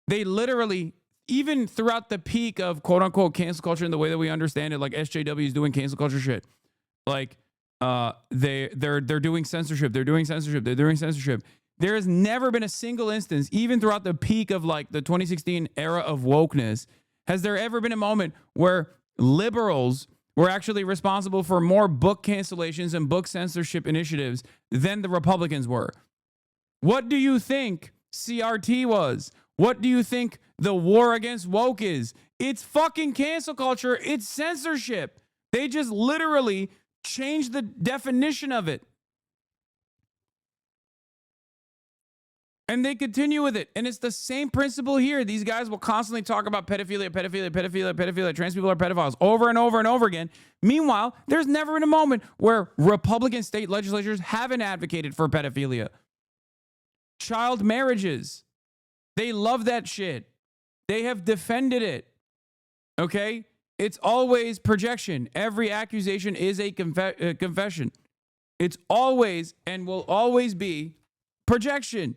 They literally, even throughout the peak of quote unquote cancel culture in the way that we understand it, like SJW is doing cancel culture shit. Like they're doing censorship. They're doing censorship. They're doing censorship. There has never been a single instance, even throughout the peak of like the 2016 era of wokeness, has there ever been a moment where liberals were actually responsible for more book cancellations and book censorship initiatives than the Republicans were? What do you think CRT was? What do you think the war against woke is? It's fucking cancel culture. It's censorship. They just literally changed the definition of it. And they continue with it. And it's the same principle here. These guys will constantly talk about pedophilia, pedophilia, pedophilia, pedophilia. Trans people are pedophiles over and over and over again. Meanwhile, there's never been a moment where Republican state legislatures haven't advocated for pedophilia. Child marriages. They love that shit. They have defended it. Okay? It's always projection. Every accusation is a confession. It's always and will always be projection.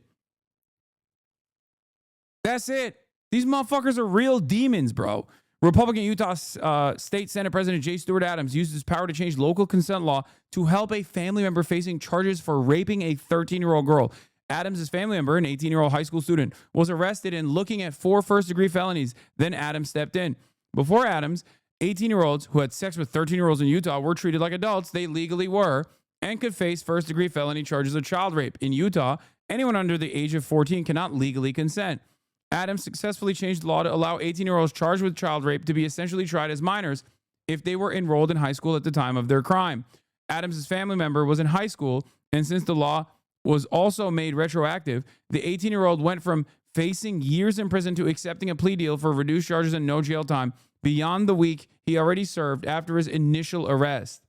That's it. These motherfuckers are real demons, bro. Republican Utah State Senate President J. Stewart Adams used his power to change local consent law to help a family member facing charges for raping a 13-year-old girl. Adams' family member, an 18-year-old high school student, was arrested and looking at 4 first-degree felonies. Then Adams stepped in. Before Adams, 18-year-olds who had sex with 13-year-olds in Utah were treated like adults. They legally were and could face first-degree felony charges of child rape. In Utah, anyone under the age of 14 cannot legally consent. Adams successfully changed the law to allow 18-year-olds charged with child rape to be essentially tried as minors if they were enrolled in high school at the time of their crime. Adams' family member was in high school, and since the law was also made retroactive, the 18-year-old went from facing years in prison to accepting a plea deal for reduced charges and no jail time beyond the week he already served after his initial arrest.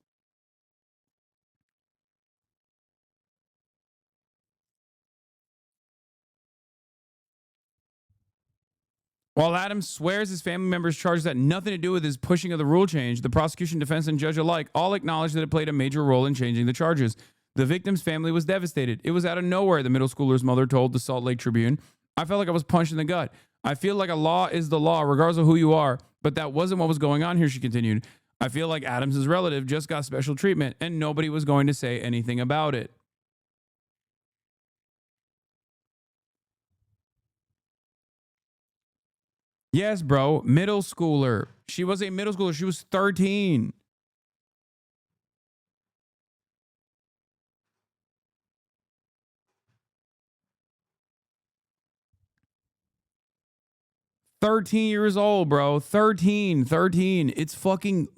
While Adams swears his family members' charges had nothing to do with his pushing of the rule change, the prosecution, defense, and judge alike all acknowledged that it played a major role in changing the charges. The victim's family was devastated. It was out of nowhere, the middle schooler's mother told the Salt Lake Tribune. I felt like I was punched in the gut. I feel like a law is the law, regardless of who you are. But that wasn't what was going on here, she continued. I feel like Adams' relative just got special treatment, and nobody was going to say anything about it. Yes, bro. Middle schooler. She was a middle schooler. She was 13. Years old, bro. 13. It's fucking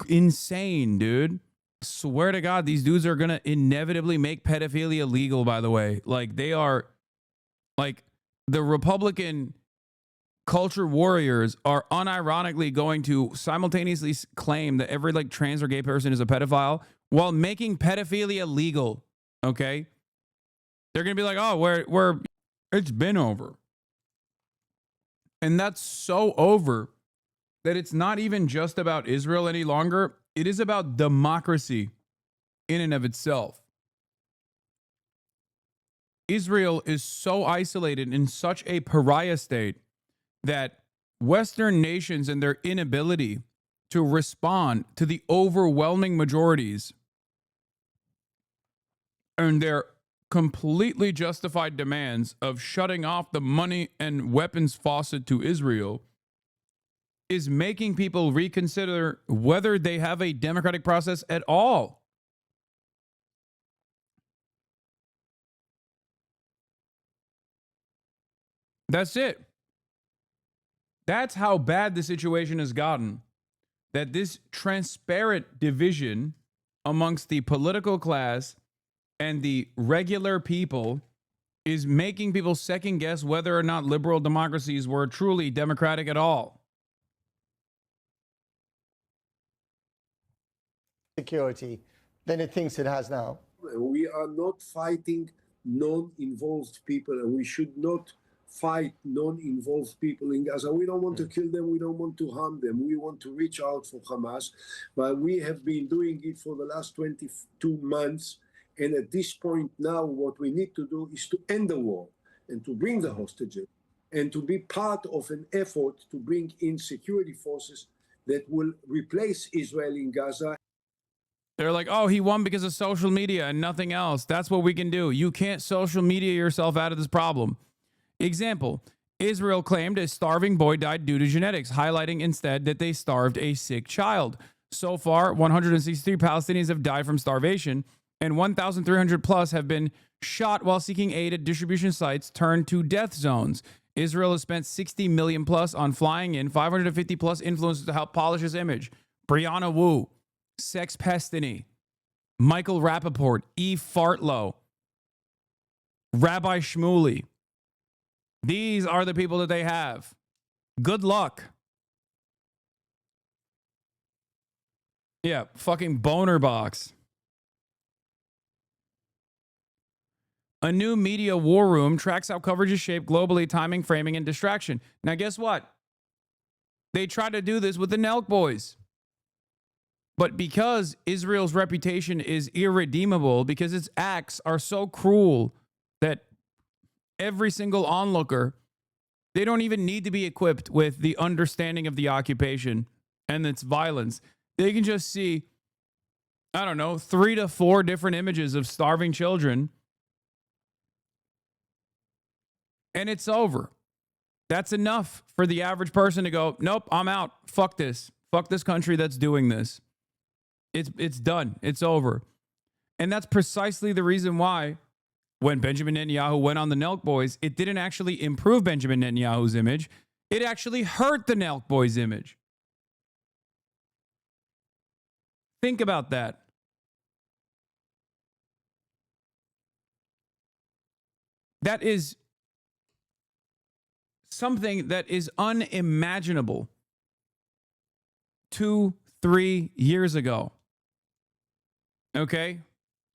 insane, dude. Swear to God, these dudes are going to inevitably make pedophilia legal, by the way. Like, they are, like, the Republican culture warriors are unironically going to simultaneously claim that every like trans or gay person is a pedophile while making pedophilia legal. Okay, they're gonna be like, oh, we're it's been over, and that's so over that it's not even just about Israel any longer. It is about democracy in and of itself. Israel is so isolated in such a pariah state that Western nations and their inability to respond to the overwhelming majorities and their completely justified demands of shutting off the money and weapons faucet to Israel is making people reconsider whether they have a democratic process at all. That's it. That's how bad the situation has gotten. That this transparent division amongst the political class and the regular people is making people second guess whether or not liberal democracies were truly democratic at all. Security than it thinks it has now. We are not fighting non-involved people, and we should not fight non-involved people in Gaza. We don't want to kill them. We don't want to harm them. We want to reach out for Hamas. But we have been doing it for the last 22 months. And at this point now, what we need to do is to end the war and to bring the hostages. and to be part of an effort to bring in security forces that will replace Israel in Gaza. They're like, oh, he won because of social media and nothing else. That's what we can do. You can't social media yourself out of this problem. Example, Israel claimed a starving boy died due to genetics, highlighting instead that they starved a sick child. So far, 163 Palestinians have died from starvation, and 1,300 plus have been shot while seeking aid at distribution sites turned to death zones. Israel has spent 60 million plus on flying in 550 plus influencers to help polish his image. Brianna Wu, Sex Pestiny, Michael Rappaport, E. Fartlow, Rabbi Shmuley. These are the people that they have. Good luck. Yeah, fucking boner box. A new media war room tracks how coverage is shaped globally, timing, framing, and distraction. Now, guess what? They tried to do this with the Nelk boys. But because Israel's reputation is irredeemable, because its acts are so cruel that every single onlooker, they don't even need to be equipped with the understanding of the occupation and its violence. They can just see, I don't know, 3 to 4 different images of starving children, and it's over. That's enough for the average person to go, nope, I'm out. Fuck this. Fuck this country that's doing this. It's done. It's over. And that's precisely the reason why when Benjamin Netanyahu went on the Nelk boys, it didn't actually improve Benjamin Netanyahu's image. It actually hurt the Nelk boys' image. Think about that. That is something that is unimaginable 2-3 years ago. Okay?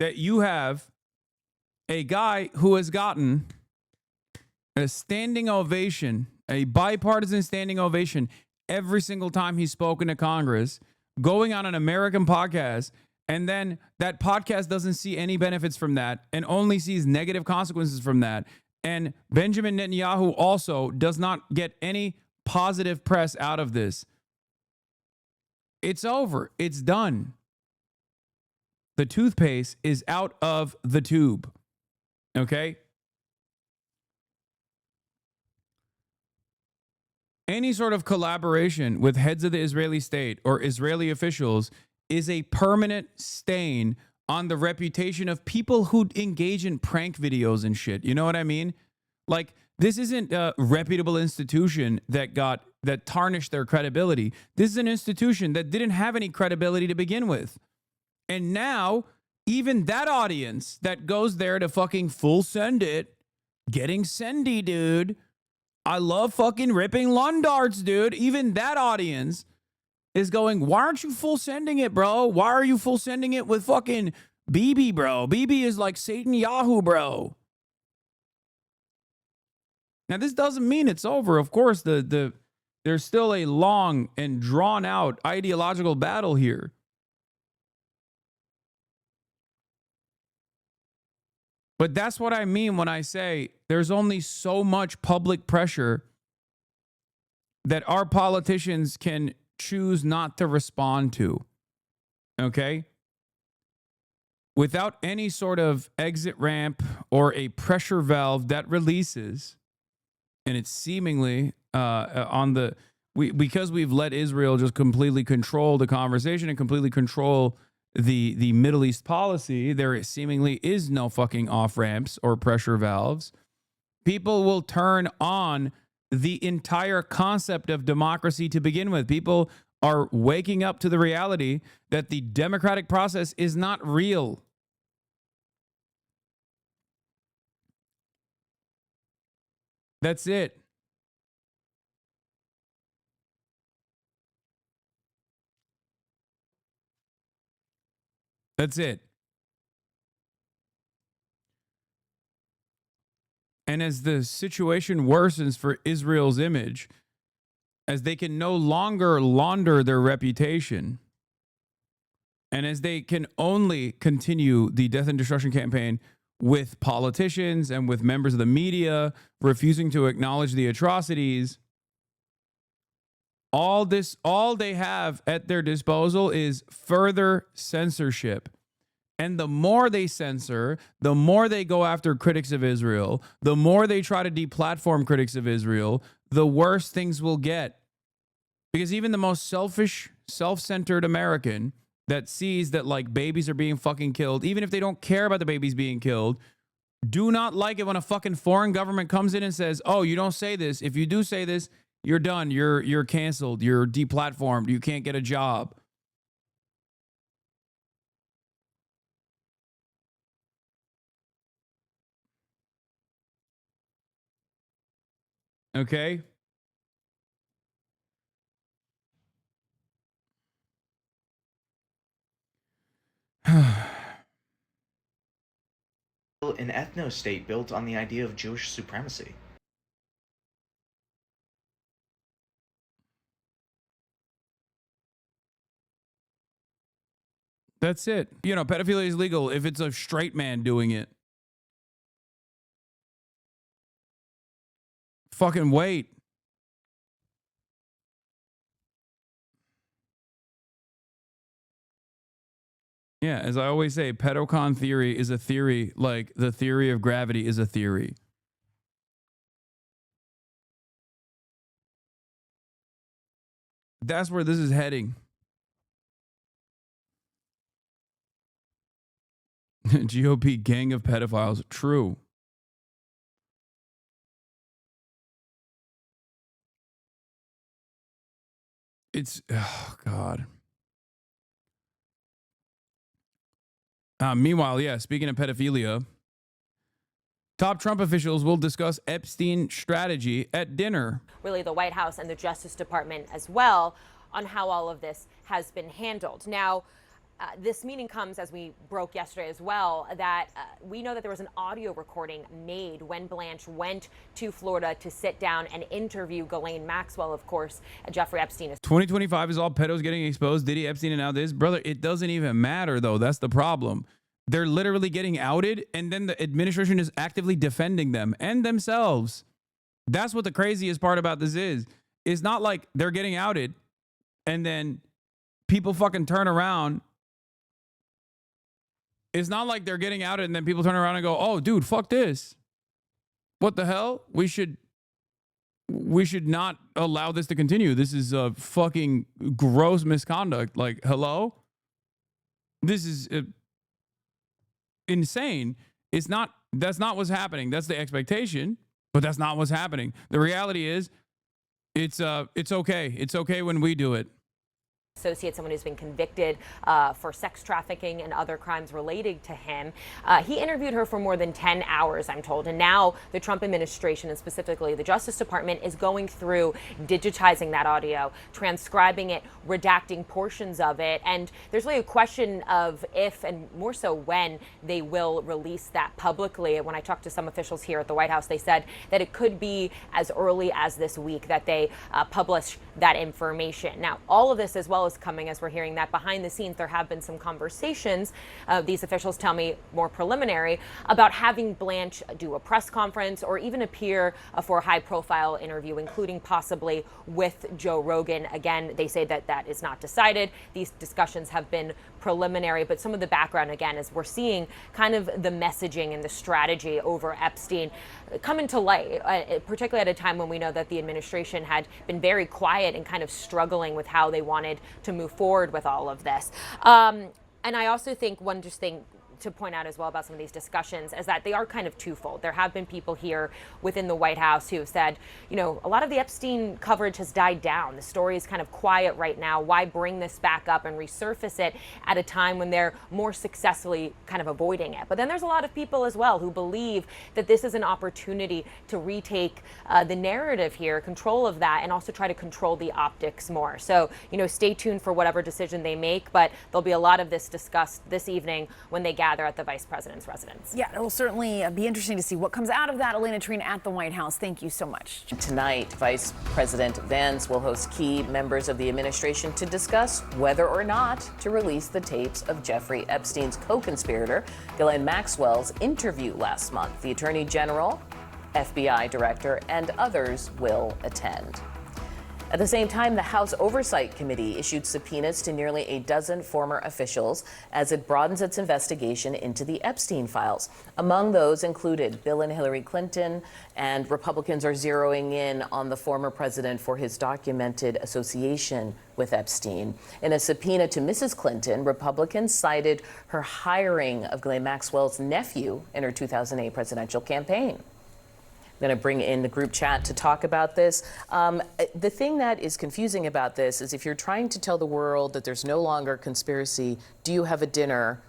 That you have a guy who has gotten a standing ovation, a bipartisan standing ovation every single time he's spoken to Congress, going on an American podcast, and then that podcast doesn't see any benefits from that and only sees negative consequences from that. And Benjamin Netanyahu also does not get any positive press out of this. It's over. It's done. The toothpaste is out of the tube. Okay? Any sort of collaboration with heads of the Israeli state or Israeli officials is a permanent stain on the reputation of people who engage in prank videos and shit. You know what I mean? Like, this isn't a reputable institution that tarnished their credibility. This is an institution that didn't have any credibility to begin with. And now, even that audience that goes there to fucking full send it, getting sendy, dude. I love fucking ripping lawn darts, dude. Even that audience is going, why aren't you full sending it, bro? Why are you full sending it with fucking Bibi, bro? Bibi is like Satan Yahoo, bro. Now, this doesn't mean it's over. Of course, there's still a long and drawn out ideological battle here. But that's what I mean when I say there's only so much public pressure that our politicians can choose not to respond to. Okay? Without any sort of exit ramp or a pressure valve that releases, and it's seemingly because we've let Israel just completely control the conversation and completely control the Middle East policy, there seemingly is no fucking off ramps or pressure valves. People will turn on the entire concept of democracy to begin with. People are waking up to the reality that the democratic process is not real. That's it. That's it. And as the situation worsens for Israel's image, as they can no longer launder their reputation, and as they can only continue the death and destruction campaign with politicians and with members of the media refusing to acknowledge the atrocities. All they have at their disposal is further censorship. And the more they censor, the more they go after critics of Israel, the more they try to deplatform critics of Israel, the worse things will get. Because even the most selfish, self-centered American that sees that like babies are being fucking killed, even if they don't care about the babies being killed, do not like it when a fucking foreign government comes in and says, oh, you don't say this. If you do say this, you're done. You're canceled. You're deplatformed. You can't get a job. Okay? An ethno-state built on the idea of Jewish supremacy. That's it. You know, pedophilia is legal if it's a straight man doing it. Fucking wait. Yeah, as I always say, pedocon theory is a theory like the theory of gravity is a theory. That's where this is heading. GOP gang of pedophiles. True. It's, oh, God. Meanwhile, yeah, speaking of pedophilia, top Trump officials will discuss Epstein strategy at dinner. Really, the White House and the Justice Department as well on how all of this has been handled. Now, this meeting comes, as we broke yesterday as well, that we know that there was an audio recording made when Blanche went to Florida to sit down and interview Ghislaine Maxwell, of course, Jeffrey Epstein. 2025 is all pedos getting exposed, Diddy, Epstein, and now this. Brother, it doesn't even matter, though. That's the problem. They're literally getting outed, and then the administration is actively defending them and themselves. That's what the craziest part about this is. It's not like they're getting outed, and then people fucking turn around. It's not like they're getting outed and then people turn around and go, oh, dude, fuck this. What the hell? We should not allow this to continue. This is a fucking gross misconduct. Like, hello? This is insane. That's not what's happening. That's the expectation, but that's not what's happening. The reality is it's okay. It's okay when we do it. Associate, someone who's been convicted for sex trafficking and other crimes related to him. He interviewed her for more than 10 hours, I'm told. And now the Trump administration, and specifically the Justice Department, is going through digitizing that audio, transcribing it, redacting portions of it. And there's really a question of if, and more so when, they will release that publicly. When I talked to some officials here at the White House, they said that it could be as early as this week that they publish that information. Now, all of this as well is coming as we're hearing that behind the scenes there have been some conversations, these officials tell me more preliminary, about having Blanche do a press conference or even appear for a high profile interview, including possibly with Joe Rogan. Again, they say that that is not decided. These discussions have been preliminary, but some of the background, again, is we're seeing kind of the messaging and the strategy over Epstein come into light, particularly at a time when we know that the administration had been very quiet and kind of struggling with how they wanted to move forward with all of this. And I also think one just thing to point out as well about some of these discussions is that they are kind of twofold. There have been people here within the White House who have said, you know, a lot of the Epstein coverage has died down. The story is kind of quiet right now. Why bring this back up and resurface it at a time when they're more successfully kind of avoiding it? But then there's a lot of people as well who believe that this is an opportunity to retake the narrative here, control of that, and also try to control the optics more. So, you know, stay tuned for whatever decision they make, but there'll be a lot of this discussed this evening when they gather gather at the vice president's residence. Yeah, it will certainly be interesting to see what comes out of that. Elena Trina at the White House, thank you so much. Tonight, Vice President Vance will host key members of the administration to discuss whether or not to release the tapes of Jeffrey Epstein's co-conspirator, Ghislaine Maxwell's interview last month. The Attorney General, FBI Director, and others will attend. At the same time, the House Oversight Committee issued subpoenas to nearly a dozen former officials as it broadens its investigation into the Epstein files. Among those included Bill and Hillary Clinton, and Republicans are zeroing in on the former president for his documented association with Epstein. In a subpoena to Mrs. Clinton, Republicans cited her hiring of Ghislaine Maxwell's nephew in her 2008 presidential campaign. I'm going to bring in the group chat to talk about this. The thing that is confusing about this is if you're trying to tell the world that there's no longer conspiracy, do you have a dinner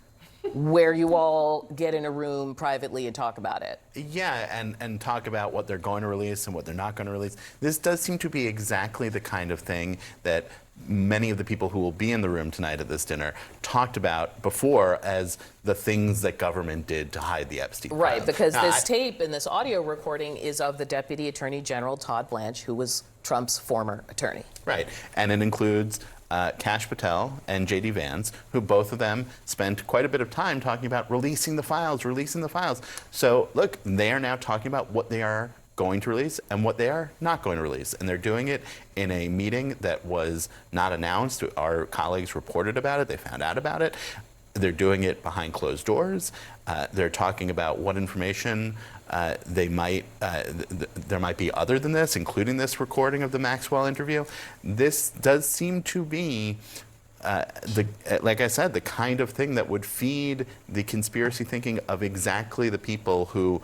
where you all get in a room privately and talk about it? Yeah, and talk about what they're going to release and what they're not going to release. This does seem to be exactly the kind of thing that many of the people who will be in the room tonight at this dinner talked about before as the things that government did to hide the Epstein Right, files. because this tape and this audio recording is of the Deputy Attorney General, Todd Blanche, who was Trump's former attorney. Right, and it includes Kash Patel and J.D. Vance, who both of them spent quite a bit of time talking about releasing the files. So, look, they are now talking about what they are going to release and what they are not going to release. And they're doing it in a meeting that was not announced. Our colleagues reported about it. They found out about it. They're doing it behind closed doors. They're talking about what information there might be other than this, including this recording of the Maxwell interview. This does seem to be, like I said, the kind of thing that would feed the conspiracy thinking of exactly the people who...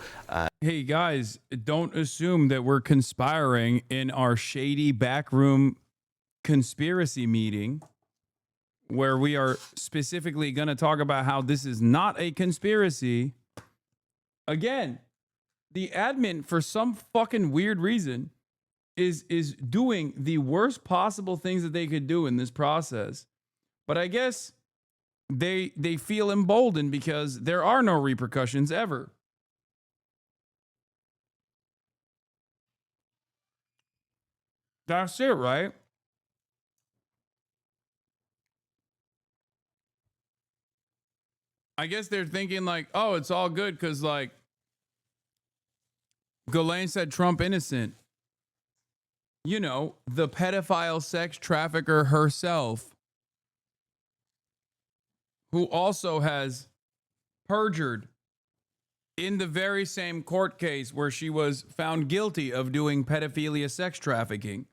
Hey, guys, don't assume that we're conspiring in our shady backroom conspiracy meeting where we are specifically going to talk about how this is not a conspiracy. Again, the admin, for some fucking weird reason, is doing the worst possible things that they could do in this process. But I guess they feel emboldened because there are no repercussions ever. That's it, right? I guess they're thinking like, oh, it's all good because like Ghislaine said Trump innocent. You know, the pedophile sex trafficker herself, who also has perjured in the very same court case where she was found guilty of doing pedophilia sex trafficking.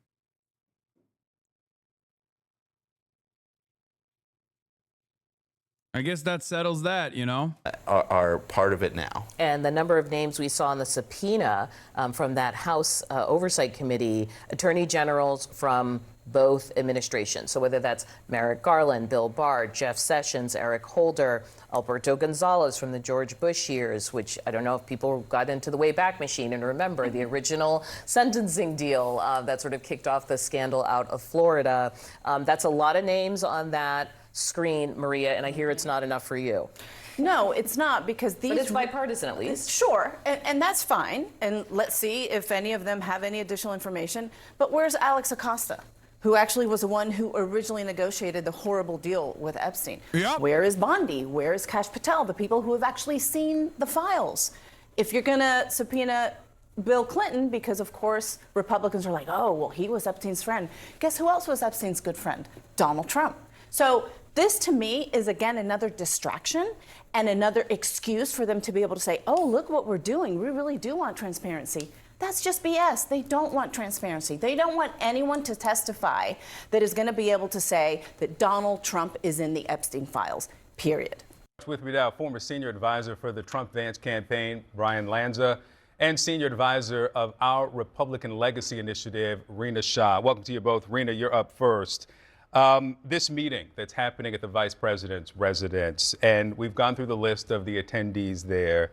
I guess that settles that, you know? are part of it now. And the number of names we saw in the subpoena from that House Oversight Committee, attorney generals from both administrations. So whether that's Merrick Garland, Bill Barr, Jeff Sessions, Eric Holder, Alberto Gonzalez from the George Bush years, which I don't know if people got into the Wayback Machine and remember the original sentencing deal that sort of kicked off the scandal out of Florida. That's a lot of names on that screen, Maria, and I hear it's not enough for you. No, it's not, because these... But it's bipartisan, at least. Sure, and that's fine. And let's see if any of them have any additional information. But where's Alex Acosta, who actually was the one who originally negotiated the horrible deal with Epstein? Yep. Where is Bondi? Where is Kash Patel, the people who have actually seen the files? If you're going to subpoena Bill Clinton, because of course Republicans are like, oh, well, he was Epstein's friend. Guess who else was Epstein's good friend? Donald Trump. So this, to me, is, again, another distraction and another excuse for them to be able to say, oh, look what we're doing. We really do want transparency. That's just BS. They don't want transparency. They don't want anyone to testify that is going to be able to say that Donald Trump is in the Epstein files, period. With me now, former senior advisor for the Trump-Vance campaign, Brian Lanza, and senior advisor of our Republican Legacy Initiative, Rena Shah. Welcome to you both. Rena, you're up first. This meeting that's happening at the vice president's residence, and we've gone through the list of the attendees there.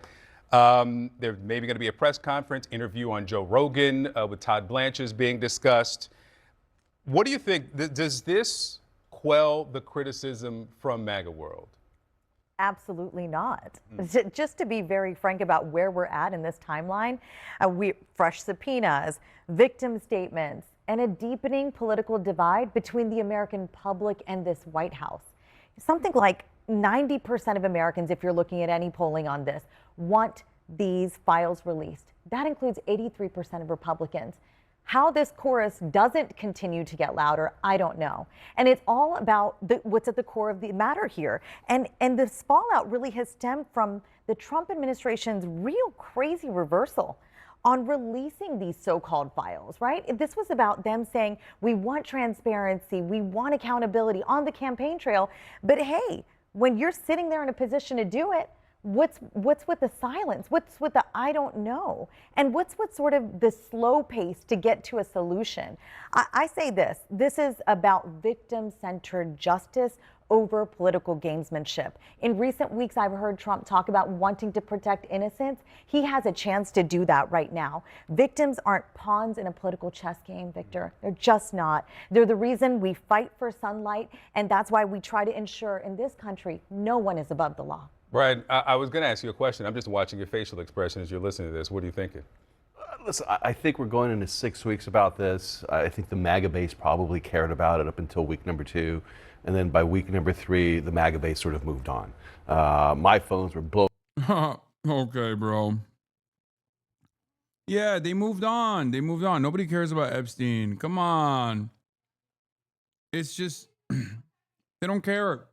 There's maybe going to be a press conference, interview on Joe Rogan with Todd Blanche being discussed. What do you think? Does this quell the criticism from MAGA world? Absolutely not. Just to be very frank about where we're at in this timeline, fresh subpoenas, victim statements, and a deepening political divide between the American public and this White House. Something like 90% of Americans, if you're looking at any polling on this, want these files released. That includes 83% of Republicans. How this chorus doesn't continue to get louder, I don't know. And it's all about what's at the core of the matter here. And this fallout really has stemmed from the Trump administration's real crazy reversal on releasing these so-called files, right? This was about them saying, we want transparency, we want accountability on the campaign trail. But hey, when you're sitting there in a position to do it, what's with the silence? What's with the I don't know? And what's with sort of the slow pace to get to a solution? I say this is about victim-centered justice over political gamesmanship. In recent weeks, I've heard Trump talk about wanting to protect innocents. He has a chance to do that right now. Victims aren't pawns in a political chess game, Victor. They're just not. They're the reason we fight for sunlight, and that's why we try to ensure in this country no one is above the law. Brian, I was going to ask you a question. I'm just watching your facial expression as you're listening to this. What are you thinking? Listen, I think we're going into 6 weeks about this. I think the MAGA base probably cared about it up until week number 2. And then by week number 3, the MAGA base sort of moved on. My phones were blown. Okay, bro. Yeah, they moved on. They moved on. Nobody cares about Epstein. Come on. It's just, they don't care.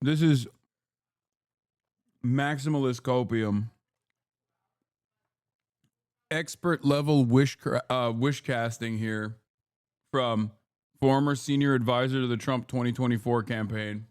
This is maximalist copium. Expert level wish casting here from former senior advisor to the Trump 2024 campaign.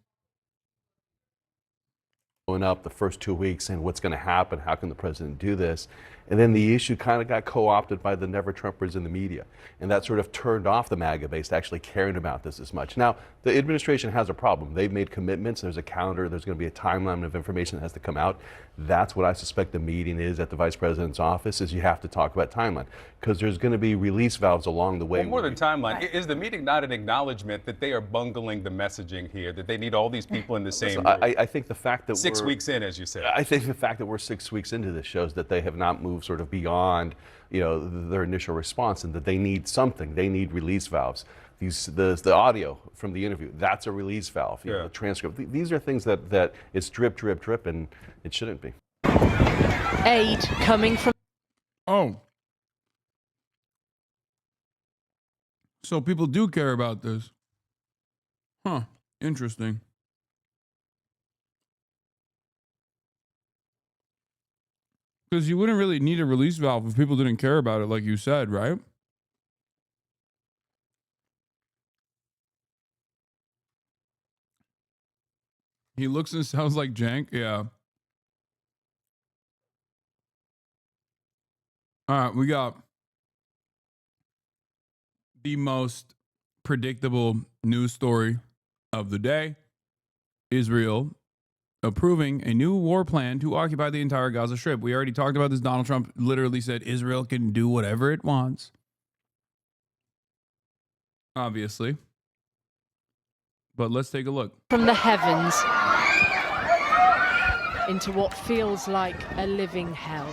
Up the first 2 weeks saying what's going to happen, how can the president do this? And then the issue kind of got co-opted by the never-Trumpers in the media. And that sort of turned off the MAGA base to actually caring about this as much. Now, the administration has a problem. They've made commitments. There's a calendar. There's going to be a timeline of information that has to come out. That's what I suspect the meeting is at the vice president's office, is you have to talk about timeline. Because there's going to be release valves along the way. Well, more than timeline, is the meeting not an acknowledgement that they are bungling the messaging here, that they need all these people in the same room? I think the fact that 6 weeks in, as you said. I think the fact that we're 6 weeks into this shows that they have not moved sort of beyond, their initial response, and that they need something. They need release valves. The audio from the interview, that's a release valve. The transcript. These are things that it's drip, drip, drip, and it shouldn't be. Aid coming from. Oh. So people do care about this. Huh. Interesting. Because you wouldn't really need a release valve if people didn't care about it, like you said, right? He looks and sounds like Jank. Yeah. All right, we got the most predictable news story of the day. Israel approving a new war plan to occupy the entire Gaza Strip. We already talked about this. Donald Trump literally said Israel can do whatever it wants. Obviously. But let's take a look. From the heavens into what feels like a living hell.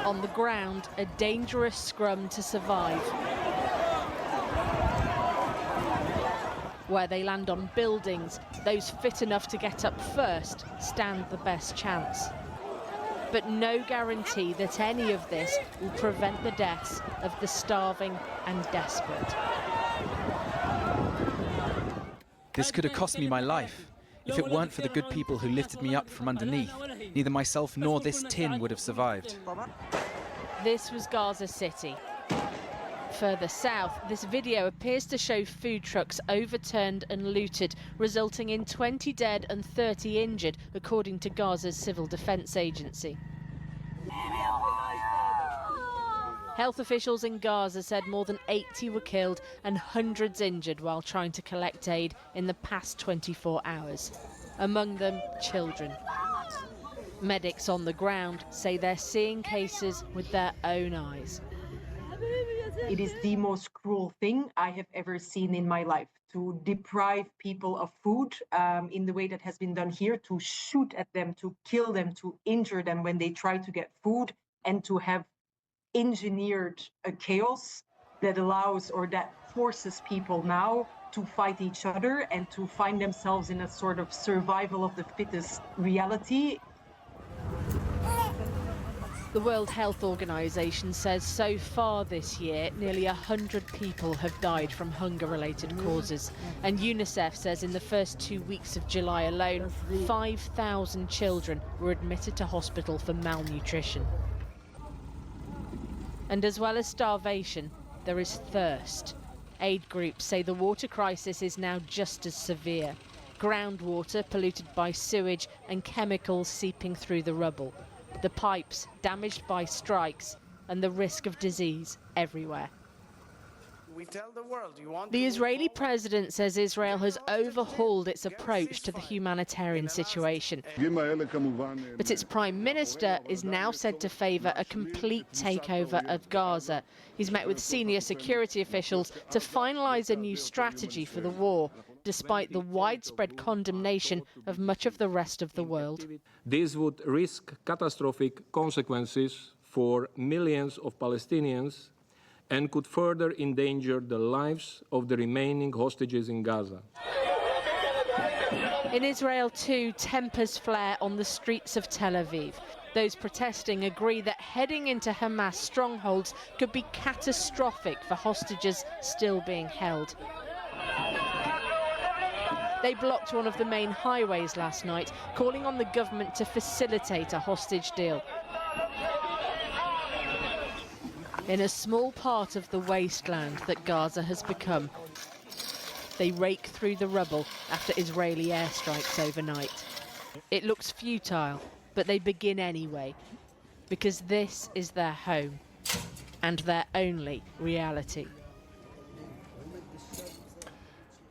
On the ground, a dangerous scrum to survive. Where they land on buildings, those fit enough to get up first stand the best chance. But no guarantee that any of this will prevent the deaths of the starving and desperate. This could have cost me my life. If it weren't for the good people who lifted me up from underneath, neither myself nor this tin would have survived. This was Gaza City. Further south, this video appears to show food trucks overturned and looted, resulting in 20 dead and 30 injured, according to Gaza's Civil Defense Agency. Health officials in Gaza said more than 80 were killed and hundreds injured while trying to collect aid in the past 24 hours. Among them, children. Medics on the ground say they're seeing cases with their own eyes. It is the most cruel thing I have ever seen in my life, to deprive people of food in the way that has been done here, to shoot at them, to kill them, to injure them when they try to get food, and to have engineered a chaos that allows or that forces people now to fight each other and to find themselves in a sort of survival of the fittest reality. The World Health Organization says so far this year, nearly 100 people have died from hunger-related causes. And UNICEF says in the first 2 weeks of July alone, 5,000 children were admitted to hospital for malnutrition. And as well as starvation, there is thirst. Aid groups say the water crisis is now just as severe. Groundwater polluted by sewage and chemicals seeping through the rubble. The pipes damaged by strikes and the risk of disease everywhere. We tell the world, you want The Israeli president says Israel has overhauled its approach to the humanitarian situation. But its prime minister is now said to favour a complete takeover of Gaza. He's met with senior security officials to finalise a new strategy for the war, despite the widespread condemnation of much of the rest of the world. This would risk catastrophic consequences for millions of Palestinians and could further endanger the lives of the remaining hostages in Gaza. In Israel too, tempers flare on the streets of Tel Aviv. Those protesting agree that heading into Hamas strongholds could be catastrophic for hostages still being held. They blocked one of the main highways last night, calling on the government to facilitate a hostage deal. In a small part of the wasteland that Gaza has become, they rake through the rubble after Israeli airstrikes overnight. It looks futile, but they begin anyway, because this is their home and their only reality.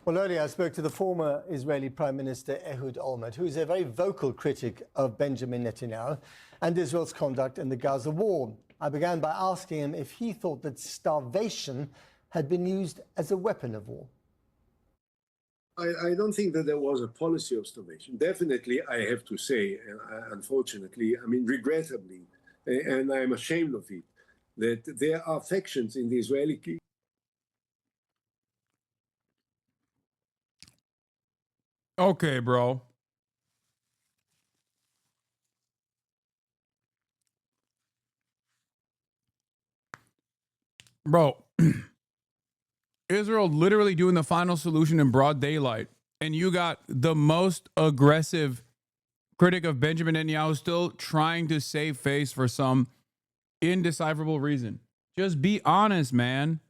Well, earlier I spoke to the former Israeli Prime Minister Ehud Olmert, who is a very vocal critic of Benjamin Netanyahu and Israel's conduct in the Gaza war. I began by asking him if he thought that starvation had been used as a weapon of war. I don't think that there was a policy of starvation. Definitely, I have to say, unfortunately, I mean, regrettably, and I'm ashamed of it, that there are factions in the Israeli Okay, bro. Bro, Israel literally doing the final solution in broad daylight. And you got the most aggressive critic of Benjamin Netanyahu still trying to save face for some indecipherable reason. Just be honest, man.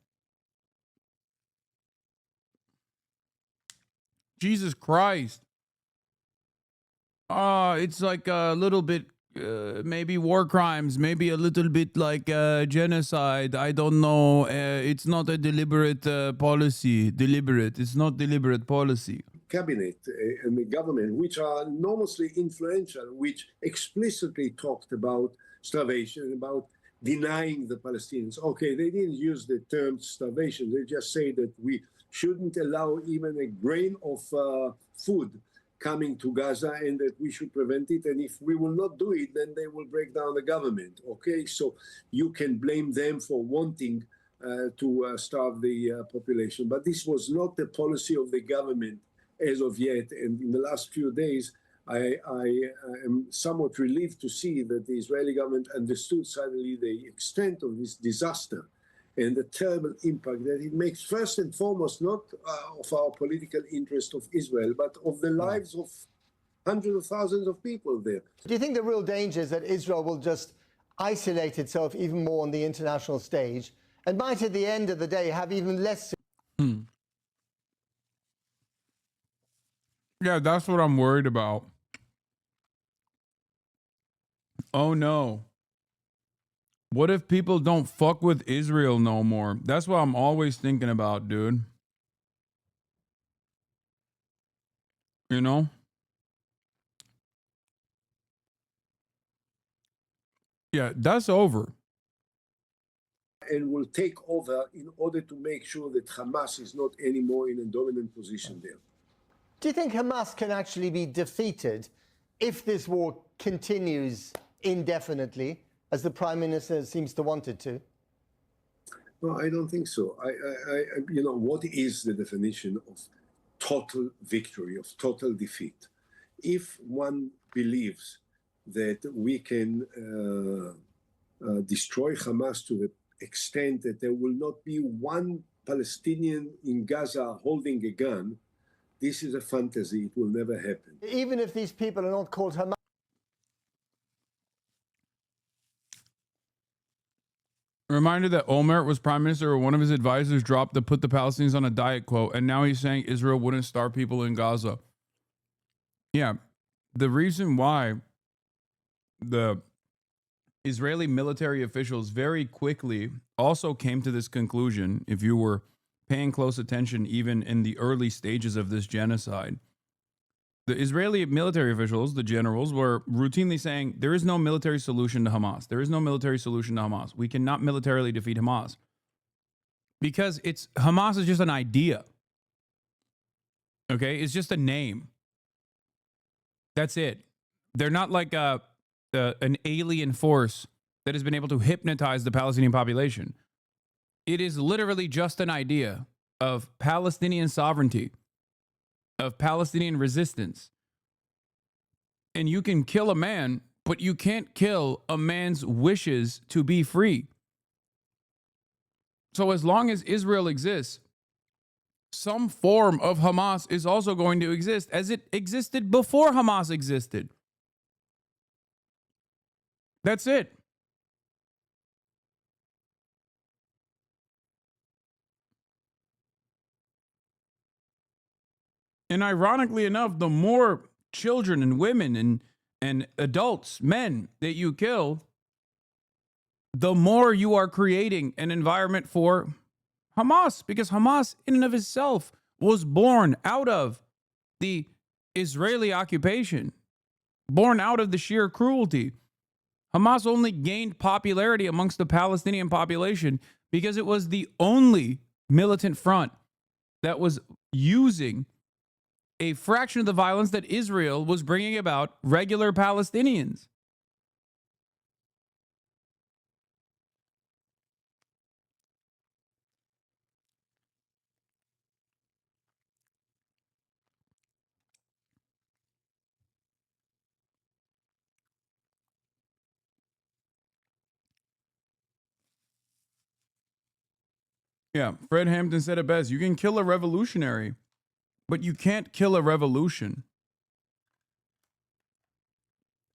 Jesus Christ. It's like a little bit, maybe war crimes, maybe a little bit like genocide. I don't know. It's not a deliberate policy. It's not deliberate policy. cabinet and the government, which are enormously influential, which explicitly talked about starvation, about denying the Palestinians. Okay, they didn't use the term starvation. They just say that we shouldn't allow even a grain of food coming to Gaza and that we should prevent it. And if we will not do it, then they will break down the government. Okay, so you can blame them for wanting to starve the population. But this was not the policy of the government as of yet. And in the last few days, I am somewhat relieved to see that the Israeli government understood suddenly the extent of this disaster and the terrible impact that it makes, first and foremost, not of our political interest of Israel, but of the lives of hundreds of thousands of people there. Do you think the real danger is that Israel will just isolate itself even more on the international stage and might, at the end of the day, have even less... Yeah, that's what I'm worried about. Oh, no. What if people don't fuck with Israel no more? That's what I'm always thinking about, dude. You know? Yeah, that's over. and will take over in order to make sure that Hamas is not anymore in a dominant position there. Do you think Hamas can actually be defeated if this war continues indefinitely, as the Prime Minister seems to want it to? No, I don't think so. What is the definition of total victory, of total defeat? If one believes that we can destroy Hamas to the extent that there will not be one Palestinian in Gaza holding a gun, this is a fantasy. It will never happen. Even if these people are not called Hamas? Reminder that Olmert was prime minister, or one of his advisors dropped the "put the Palestinians on a diet" quote, and now he's saying Israel wouldn't starve people in Gaza. Yeah, the reason why the Israeli military officials very quickly also came to this conclusion, if you were paying close attention even in the early stages of this genocide, the Israeli military officials, the generals, were routinely saying, there is no military solution to Hamas. There is no military solution to Hamas. We cannot militarily defeat Hamas. Because Hamas is just an idea. Okay? It's just a name. That's it. They're not like an alien force that has been able to hypnotize the Palestinian population. It is literally just an idea of Palestinian sovereignty, of Palestinian resistance. And you can kill a man, but you can't kill a man's wishes to be free. So as long as Israel exists, some form of Hamas is also going to exist, as it existed before Hamas existed. That's it. And ironically enough, the more children and women and adults, men that you kill, the more you are creating an environment for Hamas, because Hamas in and of itself was born out of the Israeli occupation, born out of the sheer cruelty. Hamas only gained popularity amongst the Palestinian population because it was the only militant front that was using a fraction of the violence that Israel was bringing about regular Palestinians. Yeah, Fred Hampton said it best. You can kill a revolutionary, but you can't kill a revolution.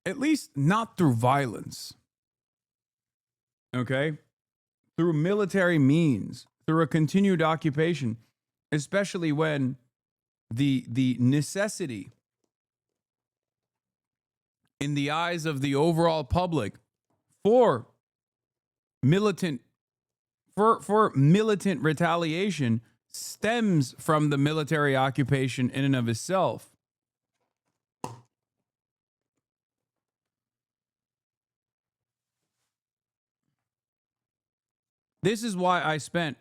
At least not through violence. Okay? Through military means, through a continued occupation, especially when the necessity in the eyes of the overall public for militant retaliation stems from the military occupation in and of itself. This is why I spent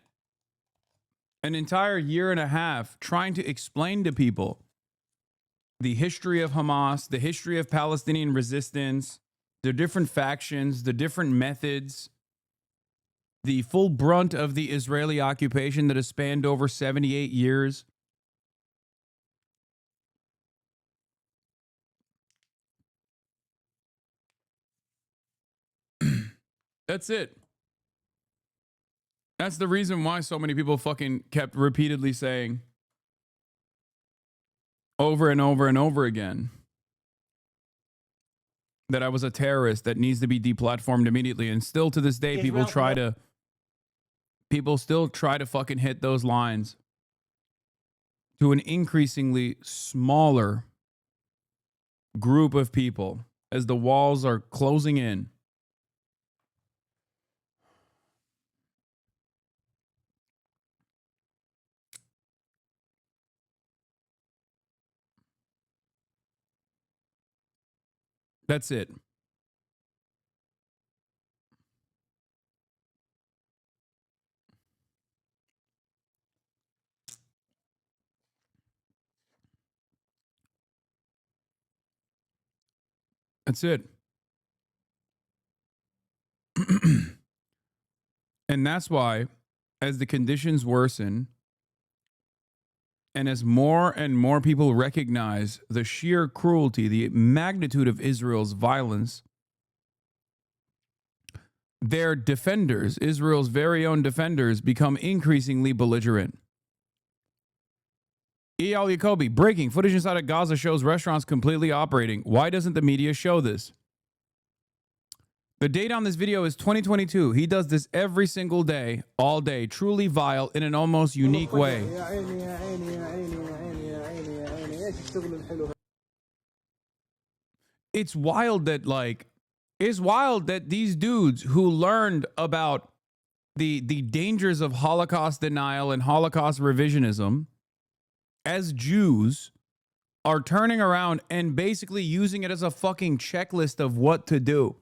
an entire year and a half trying to explain to people the history of Hamas, the history of Palestinian resistance, the different factions, the different methods, the full brunt of the Israeli occupation that has spanned over 78 years. That's it. That's the reason why so many people fucking kept repeatedly saying over and over and over again that I was a terrorist that needs to be deplatformed immediately. And still to this day, people still try to fucking hit those lines to an increasingly smaller group of people as the walls are closing in. That's it. That's it. And that's why, as the conditions worsen, and as more and more people recognize the sheer cruelty, the magnitude of Israel's violence, their defenders, Israel's very own defenders, become increasingly belligerent. Eyal Yacobi, breaking footage inside of Gaza shows restaurants completely operating. Why doesn't the media show this? The date on this video is 2022. He does this every single day, all day, truly vile in an almost unique way. It's wild that these dudes who learned about the dangers of Holocaust denial and Holocaust revisionism as Jews are turning around and basically using it as a fucking checklist of what to do.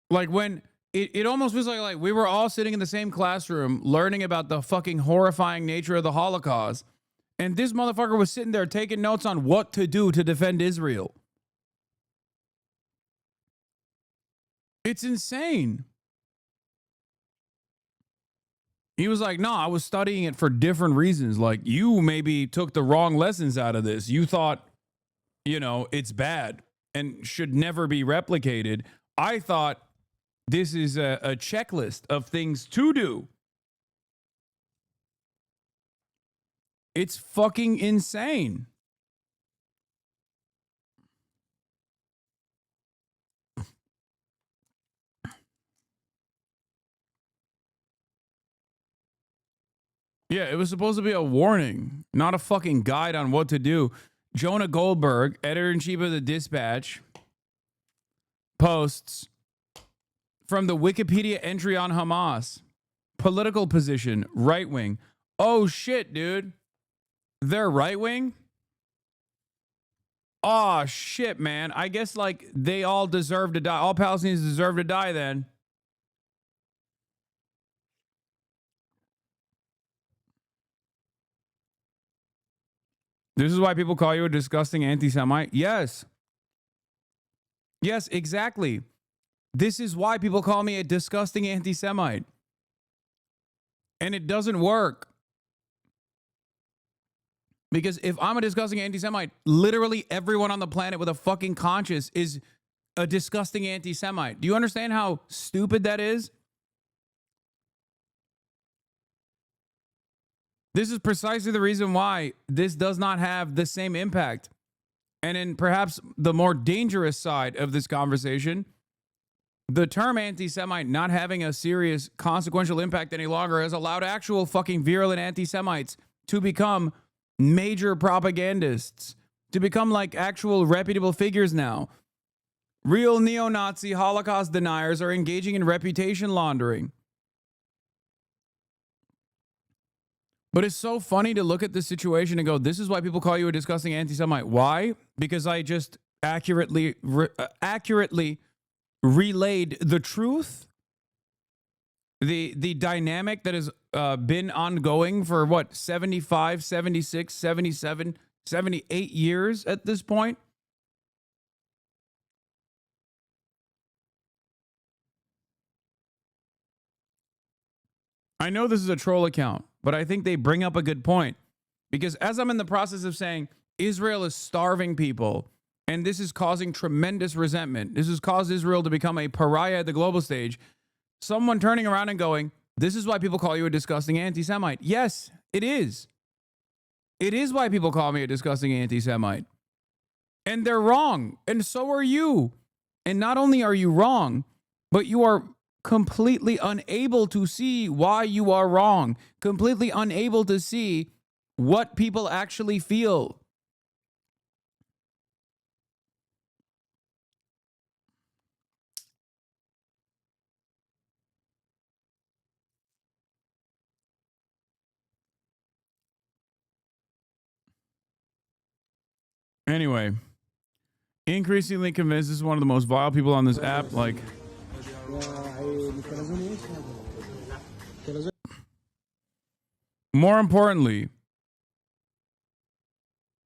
Like when it almost feels like we were all sitting in the same classroom learning about the fucking horrifying nature of the Holocaust. And this motherfucker was sitting there taking notes on what to do to defend Israel. It's insane. He was like, no, I was studying it for different reasons. Like, you maybe took the wrong lessons out of this. You thought, it's bad and should never be replicated. I thought this is a checklist of things to do. It's fucking insane. Yeah, it was supposed to be a warning, not a fucking guide on what to do. Jonah Goldberg, editor-in-chief of the Dispatch, posts from the Wikipedia entry on Hamas. Political position, right-wing. Oh, shit, dude. They're right-wing? Oh, shit, man. I guess, they all deserve to die. All Palestinians deserve to die, then. This is why people call you a disgusting anti-Semite? Yes. Yes, exactly. This is why people call me a disgusting anti-Semite. And it doesn't work. Because if I'm a disgusting anti-Semite, literally everyone on the planet with a fucking conscience is a disgusting anti-Semite. Do you understand how stupid that is? This is precisely the reason why this does not have the same impact. And in perhaps the more dangerous side of this conversation, the term anti-Semite not having a serious consequential impact any longer has allowed actual fucking virulent anti-Semites to become major propagandists, to become actual reputable figures now. Real neo-Nazi Holocaust deniers are engaging in reputation laundering. But it's so funny to look at this situation and go, this is why people call you a disgusting anti-Semite. Why? Because I just accurately relayed the truth, the dynamic that has been ongoing for 75, 76, 77, 78 years at this point. I know this is a troll account, but I think they bring up a good point. Because as I'm in the process of saying Israel is starving people, and this is causing tremendous resentment, this has caused Israel to become a pariah at the global stage, someone turning around and going, this is why people call you a disgusting anti-Semite. Yes, it is. It is why people call me a disgusting anti-Semite. And they're wrong. And so are you. And not only are you wrong, but you are completely unable to see why you are wrong, completely unable to see what people actually feel. Anyway, increasingly convinced this is one of the most vile people on this app. More importantly,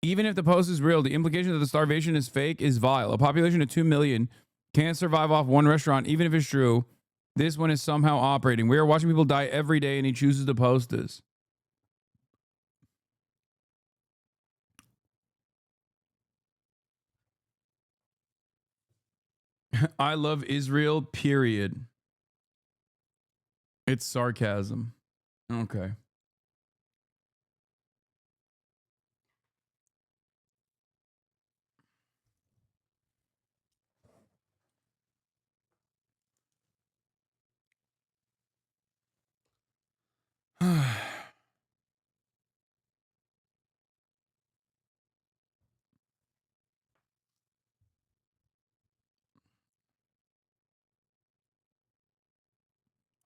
Even if the post is real, the implication that the starvation is fake is vile. A population of 2 million can't survive off one restaurant, even if it's true. This one is somehow operating. We are watching people die every day, and he chooses to post this. I love Israel, period. It's sarcasm. Okay.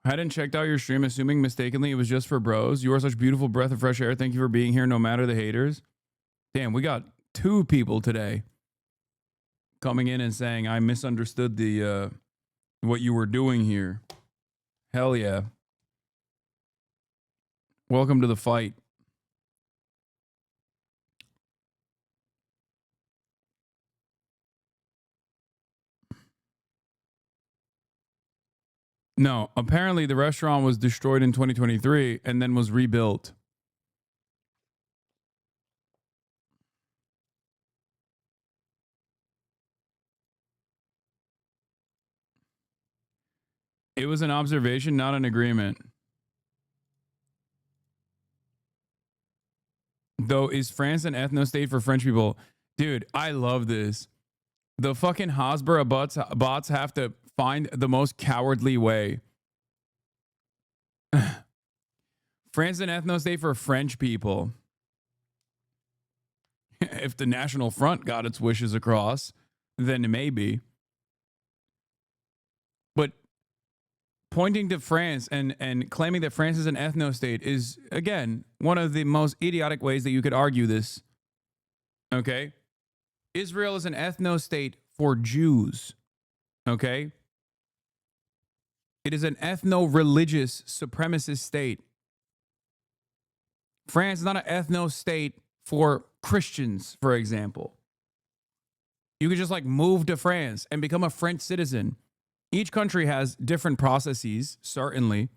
Hadn't checked out your stream, assuming mistakenly it was just for bros. You are such beautiful breath of fresh air. Thank you for being here, no matter the haters. Damn, we got 2 people today coming in and saying I misunderstood the what you were doing here. Hell yeah. Welcome to the fight. No, apparently the restaurant was destroyed in 2023 and then was rebuilt. It was an observation, not an agreement. Though, is France an ethno-state for French people? Dude, I love this. The fucking Hasbara bots have to find the most cowardly way. France is an ethno-state for French people. If the National Front got its wishes across, then maybe. But pointing to France and claiming that France is an ethno-state is, again, one of the most idiotic ways that you could argue this. Okay? Israel is an ethno-state for Jews. Okay? It is an ethno-religious supremacist state. France is not an ethno-state for Christians, for example. You could just like move to France and become a French citizen. Each country has different processes, certainly.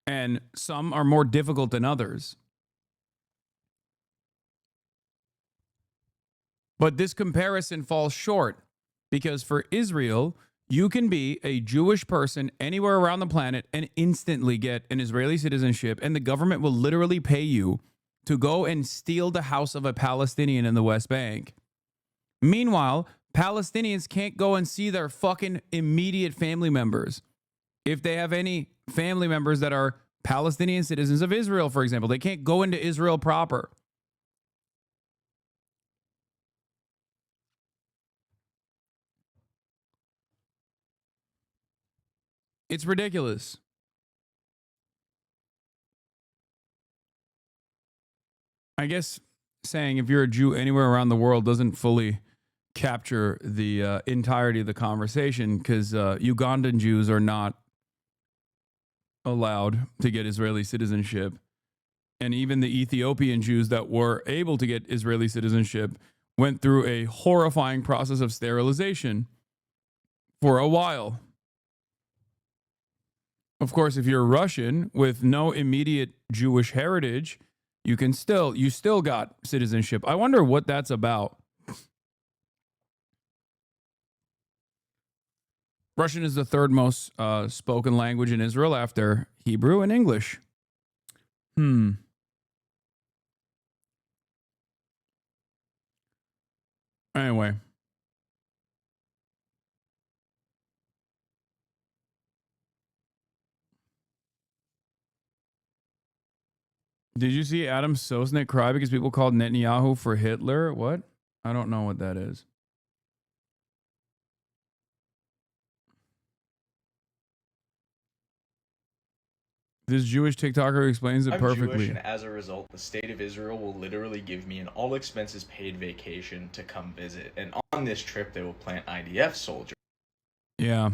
And some are more difficult than others. But this comparison falls short because for Israel, you can be a Jewish person anywhere around the planet and instantly get an Israeli citizenship, and the government will literally pay you to go and steal the house of a Palestinian in the West Bank. Meanwhile, Palestinians can't go and see their fucking immediate family members. If they have any family members that are Palestinian citizens of Israel, for example, they can't go into Israel proper. It's ridiculous. I guess saying if you're a Jew anywhere around the world doesn't fully capture the entirety of the conversation, because Ugandan Jews are not allowed to get Israeli citizenship. And even the Ethiopian Jews that were able to get Israeli citizenship went through a horrifying process of sterilization for a while. Of course, if you're Russian with no immediate Jewish heritage, you still got citizenship. I wonder what that's about. Russian is the third most spoken language in Israel after Hebrew and English. Anyway. Did you see Adam Sosnick cry because people called Netanyahu for Hitler? What? I don't know what that is. This Jewish TikToker explains it perfectly. I'm Jewish, and as a result, the state of Israel will literally give me an all-expenses-paid vacation to come visit. And on this trip, they will plant IDF soldiers. Yeah.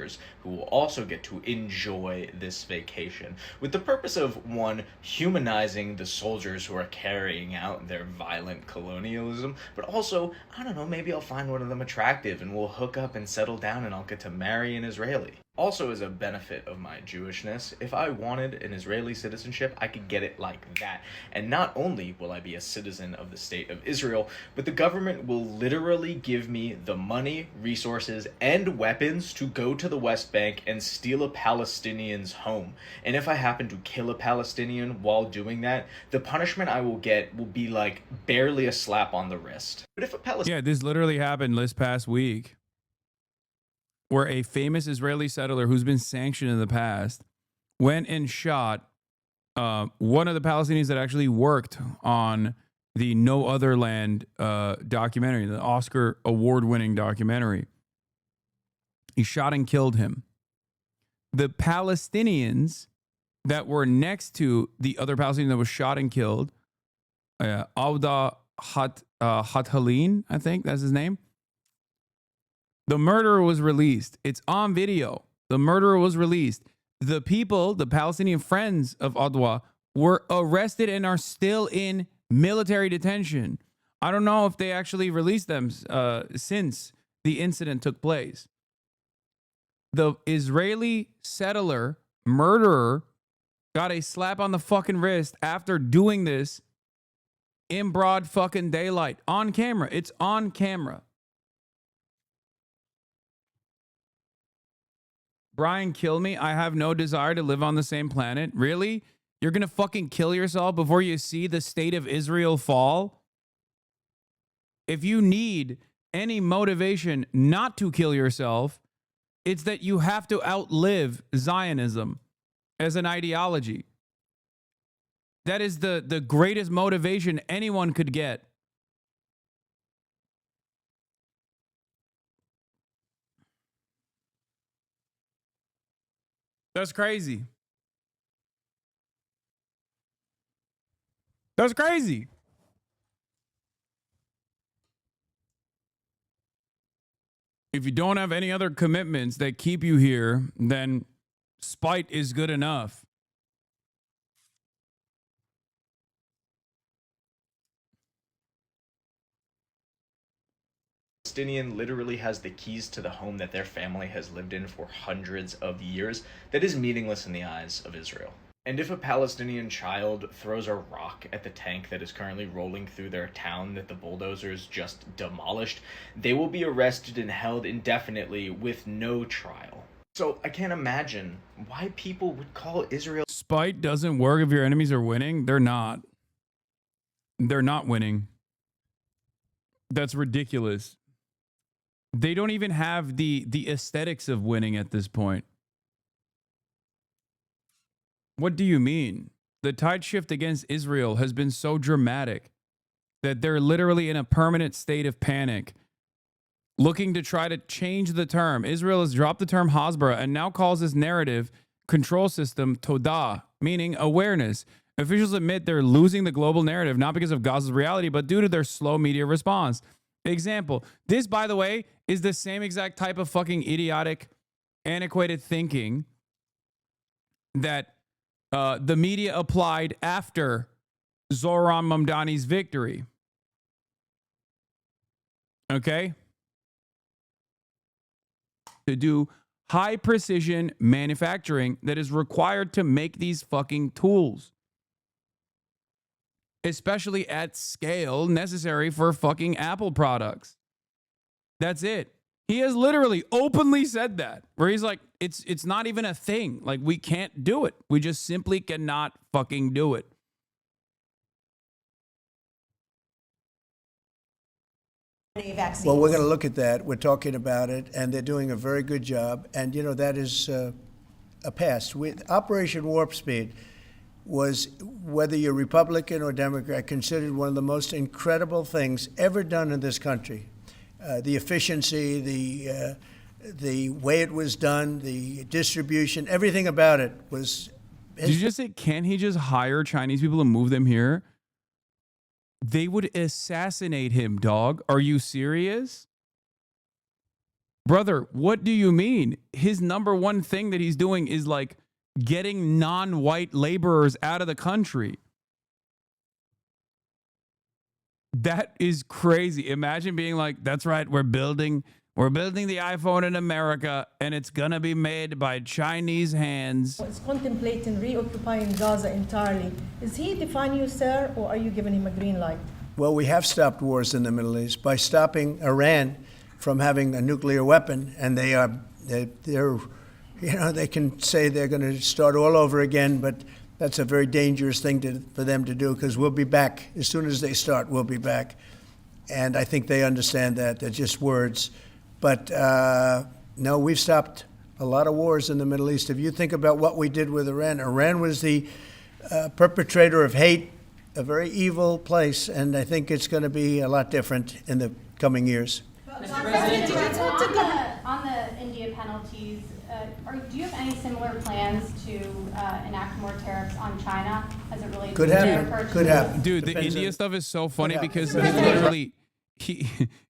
soldiers who will also get to enjoy this vacation, with the purpose of, one, humanizing the soldiers who are carrying out their violent colonialism, but also, I don't know, maybe I'll find one of them attractive and we'll hook up and settle down and I'll get to marry an Israeli. Also, as a benefit of my Jewishness, if I wanted an Israeli citizenship, I could get it like that. And not only will I be a citizen of the state of Israel, but the government will literally give me the money, resources, and weapons to go to the West Bank and steal a Palestinian's home. And if I happen to kill a Palestinian while doing that, the punishment I will get will be like barely a slap on the wrist. But if a Palestinian... Yeah, this literally happened this past week, where a famous Israeli settler who's been sanctioned in the past went and shot one of the Palestinians that actually worked on the No Other Land documentary, the Oscar award-winning documentary. He shot and killed him. The Palestinians that were next to the other Palestinian that was shot and killed, Auda Hathalin, I think that's his name. The murderer was released. It's on video. The murderer was released. The people, the Palestinian friends of Adwa, were arrested and are still in military detention. I don't know if they actually released them since the incident took place. The Israeli settler murderer got a slap on the fucking wrist after doing this in broad fucking daylight on camera. It's on camera. Brian, kill me. I have no desire to live on the same planet. Really? You're going to fucking kill yourself before you see the state of Israel fall? If you need any motivation not to kill yourself, it's that you have to outlive Zionism as an ideology. That is the greatest motivation anyone could get. That's crazy. That's crazy. If you don't have any other commitments that keep you here, then spite is good enough. Palestinian literally has the keys to the home that their family has lived in for hundreds of years that is meaningless in the eyes of Israel. And if a Palestinian child throws a rock at the tank that is currently rolling through their town that the bulldozers just demolished, they will be arrested and held indefinitely with no trial. So I can't imagine why people would call Israel... Spite doesn't work if your enemies are winning. They're not. They're not winning. That's ridiculous. They don't even have the aesthetics of winning at this point. What do you mean? The tide shift against Israel has been so dramatic that they're literally in a permanent state of panic, looking to try to change the term. Israel has dropped the term Hasbara and now calls this narrative control system Todah, meaning awareness. Officials admit they're losing the global narrative, not because of Gaza's reality, but due to their slow media response. Example, this, by the way, is the same exact type of fucking idiotic, antiquated thinking that the media applied after Zohran Mamdani's victory. Okay? To do high precision manufacturing that is required to make these fucking tools, especially at scale necessary for fucking Apple products. That's it. He has literally openly said that, where he's like, it's not even a thing. Like, we can't do it. We just simply cannot fucking do it. Well, we're going to look at that. We're talking about it, and they're doing a very good job. And, you know, that is a past. With Operation Warp Speed was, whether you're Republican or Democrat, considered one of the most incredible things ever done in this country. The efficiency, the way it was done, the distribution, everything about it was... Did you just say, can't he just hire Chinese people and move them here? They would assassinate him, dog. Are you serious? Brother, what do you mean? His number one thing that he's doing is like getting non-white laborers out of the country. That is crazy. Imagine being like, that's right, we're building the iPhone in America, and it's gonna be made by Chinese hands. Is contemplating reoccupying Gaza entirely. Is he defying you, sir, or are you giving him a green light? Well, we have stopped wars in the Middle East by stopping Iran from having a nuclear weapon, and they're they can say they're going to start all over again, but that's a very dangerous thing for them to do, because we'll be back. As soon as they start, we'll be back. And I think they understand that. They're just words. But no, we've stopped a lot of wars in the Middle East. If you think about what we did with Iran, Iran was the perpetrator of hate, a very evil place, and I think it's going to be a lot different in the coming years. On the India penalties, do you have any similar plans to enact more tariffs on China as it relates to their purchases? Could happen. Dude, the India stuff is so funny because literally,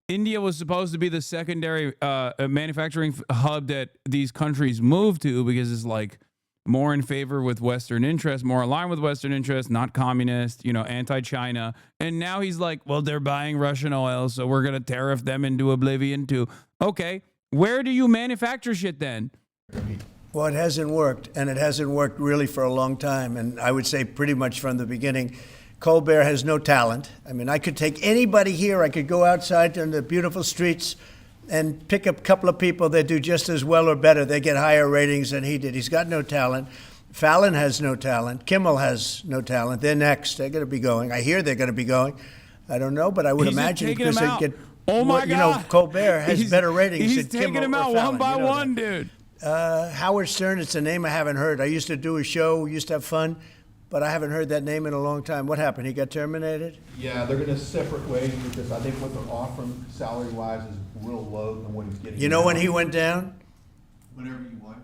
India was supposed to be the secondary manufacturing hub that these countries move to, because it's like more in favor with Western interests, more aligned with Western interests, not communist, anti-China. And now he's like, well, they're buying Russian oil, so we're going to tariff them into oblivion too. Okay, where do you manufacture shit then? Well, it hasn't worked, and it hasn't worked really for a long time. And I would say pretty much from the beginning, Colbert has no talent. I mean, I could take anybody here. I could go outside in the beautiful streets and pick up a couple of people that do just as well or better. They get higher ratings than he did. He's got no talent. Fallon has no talent. Kimmel has no talent. They're next. They're going to be going. I hear they're going to be going. I don't know, but I would imagine because they get. Oh my God! Colbert has better ratings than Kimmel. He's taking them out one by one, dude. Howard Stern. It's a name I haven't heard. I used to do a show. We used to have fun. But I haven't heard that name in a long time. What happened? He got terminated? Yeah, they're going to separate ways because I think what they're offering salary-wise is real low than what he's getting. You know when he went down? Whenever you want.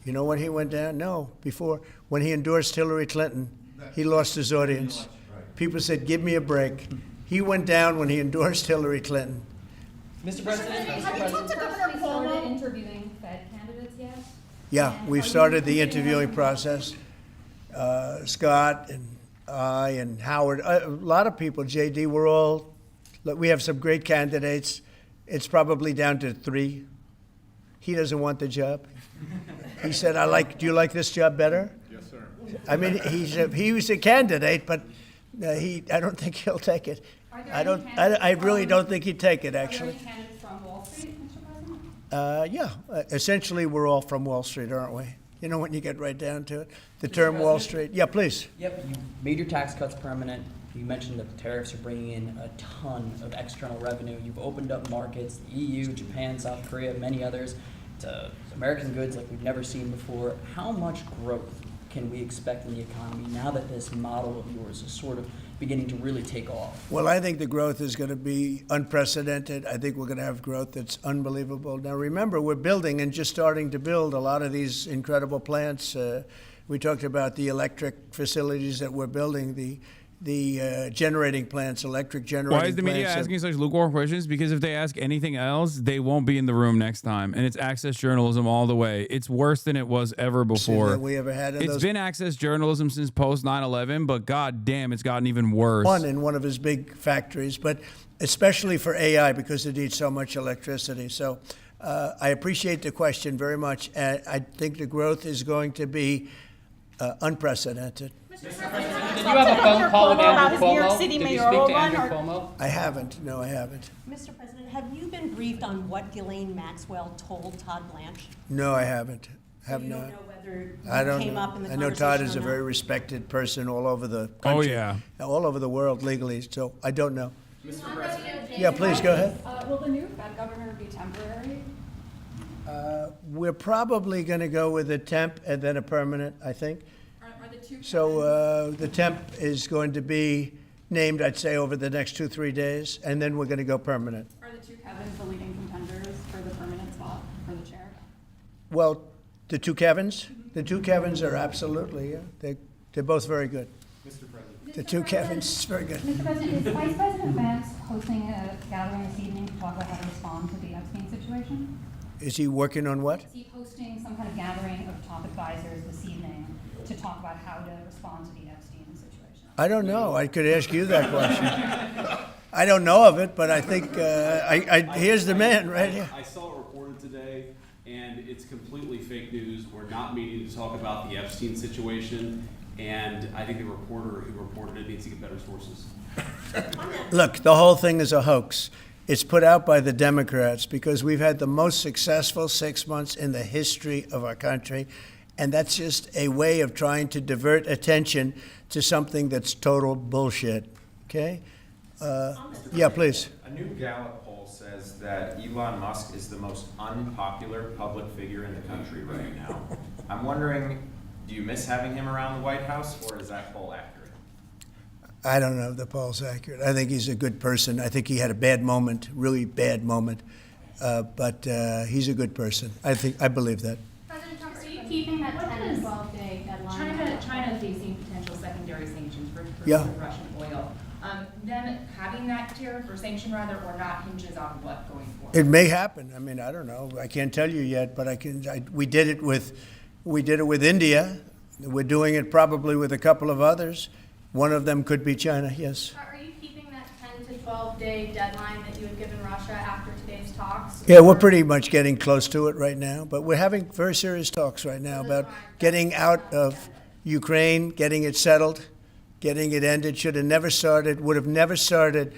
You know when he went down? No, before. When he endorsed Hillary Clinton, he lost his audience. People said, give me a break. He went down when he endorsed Hillary Clinton. Mr. President, have you talked to Governor Cuomo interviewing Fed candidates yet? Yeah, we've started the interviewing process. Scott and I and Howard, a lot of people, JD, we have some great candidates. It's probably down to 3. He doesn't want the job. He said, do you like this job better? Yes, sir. I mean, he was a candidate, but I don't think he'll take it. I really don't think he'd take it, actually. Are there any candidates from Wall Street, Mr. President? Yeah, essentially we're all from Wall Street, aren't we? You know, when you get right down to it. The term Wall Street. Yeah, please. Yep, you made your tax cuts permanent. You mentioned that the tariffs are bringing in a ton of external revenue. You've opened up markets, the EU, Japan, South Korea, many others, to American goods like we've never seen before. How much growth can we expect in the economy now that this model of yours is sort of beginning to really take off? Well, I think the growth is going to be unprecedented. I think we're going to have growth that's unbelievable. Now, remember, we're building and just starting to build a lot of these incredible plants. We talked about the electric facilities that we're building, the generating plants, electric generating plants. Why is the media asking such lukewarm questions? Because if they ask anything else, they won't be in the room next time. And it's access journalism all the way. It's worse than it was ever before. That we ever had It's been access journalism since post 9/11, but god damn, it's gotten even worse. In one of his big factories, but especially for AI because it needs so much electricity. So I appreciate the question very much. I think the growth is going to be unprecedented. Did you have a phone call with Andrew Cuomo? Did you speak to Andrew Cuomo? I haven't. No, I haven't. Mr. President, have you been briefed on what Ghislaine Maxwell told Todd Blanche? No, I haven't. Have you not. Don't know whether I don't came know. up in the I know Todd is a conversation or very not? respected person all over the country. Oh, yeah. All over the world legally, so I don't know. Mr. President. Yeah, please go ahead. Will the new Fed governor be temporary? We're probably going to go with a temp and then a permanent, I think. Are the two So the temp is going to be named, I'd say, over the next 2-3 days, and then we're going to go permanent. Are the two Kevins the leading contenders for the permanent spot for the chair? Well, the two Kevins? The two Kevins are absolutely, yeah. They're both very good. Mr. President. The two Kevins, very good. Mr. President, is Vice President Vance hosting a gathering this evening to talk about how to respond to the Epstein situation? Is he working on what? Is he hosting some kind of gathering of top advisors this evening to talk about how to respond to the Epstein situation? I don't know. I could ask you that question. I don't know of it, but I think here's the man right here. I saw it reported today, and it's completely fake news. We're not meeting to talk about the Epstein situation, and I think the reporter who reported it needs to get better sources. Look, the whole thing is a hoax. It's put out by the Democrats because we've had the most successful 6 months in the history of our country, and that's just a way of trying to divert attention to something that's total bullshit. Okay? Yeah, please. A new Gallup poll says that Elon Musk is the most unpopular public figure in the country right now. I'm wondering, do you miss having him around the White House, or is that poll accurate? I don't know if the poll's accurate. I think he's a good person. I think he had a bad moment, really bad moment, but he's a good person. I believe that. President Trump, are you keeping that 10 and 12 day deadline? China is facing potential secondary sanctions for Yeah. Russian oil. Them having that tariff or sanction rather or not hinges on what going forward? It may happen. I mean, I don't know. I can't tell you yet, but we did it with India. We're doing it probably with a couple of others. One of them could be China. Yes. Are you keeping that 10 to 12 day deadline that you had given Russia after today's talks? Yeah, we're pretty much getting close to it right now, but we're having very serious talks right now about getting out of Ukraine, getting it settled, getting it ended. Should have never started, would have never started.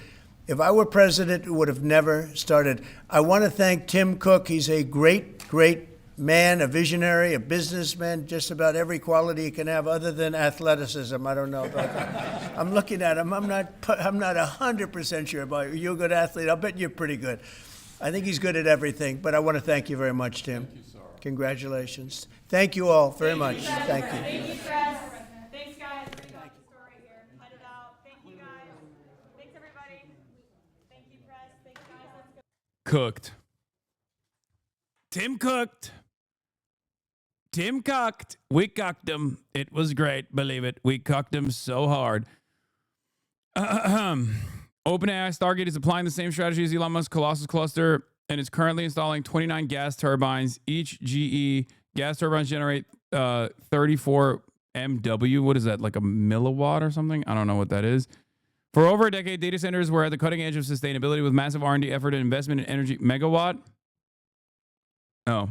If I were president, it would have never started. I want to thank Tim Cook. He's a great, great man, a visionary, a businessman, just about every quality he can have other than athleticism. I don't know about that. I'm looking at him. I'm not 100% sure about you. You're a good athlete. I'll bet you're pretty good. I think he's good at everything, but I want to thank you very much, Tim. Thank you, sir. Congratulations. Thank you all very much. Thank you. Thank you, Chris. Thanks, guys. We got the story here. Cut it out. Thank you, guys. Thanks, everybody. Thank you, press. Thanks, guys. Let's go. Cooked. Tim cooked. Tim cucked. We cucked him. It was great. Believe it. We cucked him so hard. OpenAI Stargate is applying the same strategy as Elon Musk's Colossus cluster and is currently installing 29 gas turbines. Each GE gas turbines generate 34 MW. What is that? Like a milliwatt or something? I don't know what that is. For over a decade, data centers were at the cutting edge of sustainability with massive R&D effort and investment in energy. Megawatt? Oh.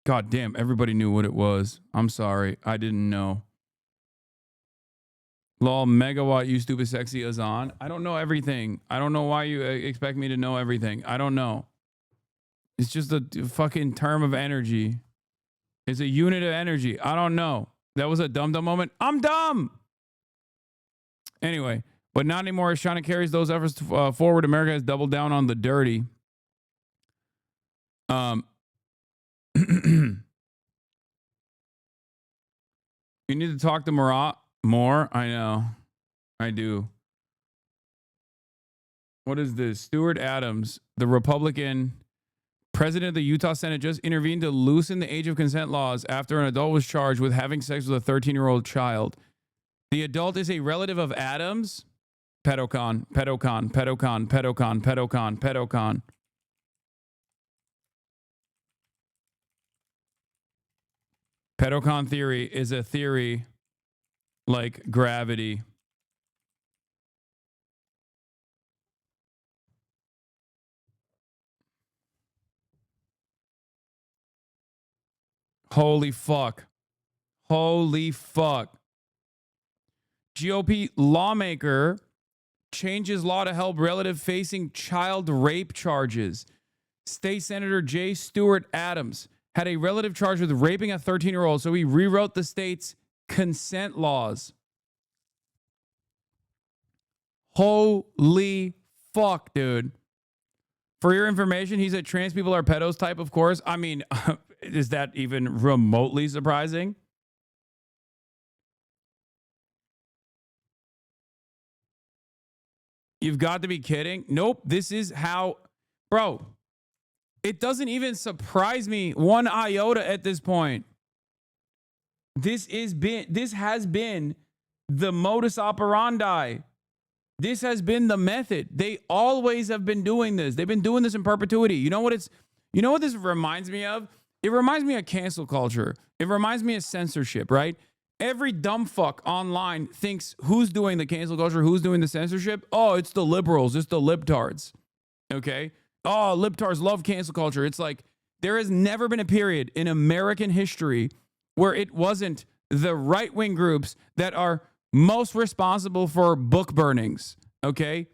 God damn, everybody knew what it was. I'm sorry. I didn't know. Lol, megawatt, you stupid sexy Azan. I don't know everything. I don't know why you expect me to know everything. I don't know. It's just a fucking term of energy. It's a unit of energy. I don't know. That was a dumb moment. I'm dumb. Anyway, but not anymore. As China carries those efforts forward, America has doubled down on the dirty. You need to talk to Murat more. I know. I do. What is this? Stuart Adams, the Republican president of the Utah Senate, just intervened to loosen the age of consent laws after an adult was charged with having sex with a 13-year-old child. The adult is a relative of Adams. Pedocon, pedocon, pedocon, pedocon, pedocon, pedocon. Pedocon theory is a theory like gravity. Holy fuck. Holy fuck. GOP lawmaker changes law to help relative facing child rape charges. State Senator J. Stuart Adams had a relative charged with raping a 13-year-old, so he rewrote the state's consent laws. Holy fuck, dude. For your information, he said trans people are pedos type, of course. I mean, is that even remotely surprising? You've got to be kidding. Nope, this is how... Bro, it doesn't even surprise me one iota at this point. This has been the modus operandi. This has been the method. They always have been doing this. They've been doing this in perpetuity. You know what this reminds me of? It reminds me of cancel culture. It reminds me of censorship, right? Every dumb fuck online thinks who's doing the cancel culture, who's doing the censorship. Oh, it's the liberals, it's the libtards. Okay? Oh, libtards love cancel culture. It's like there has never been a period in American history where it wasn't the right-wing groups that are most responsible for book burnings. Okay?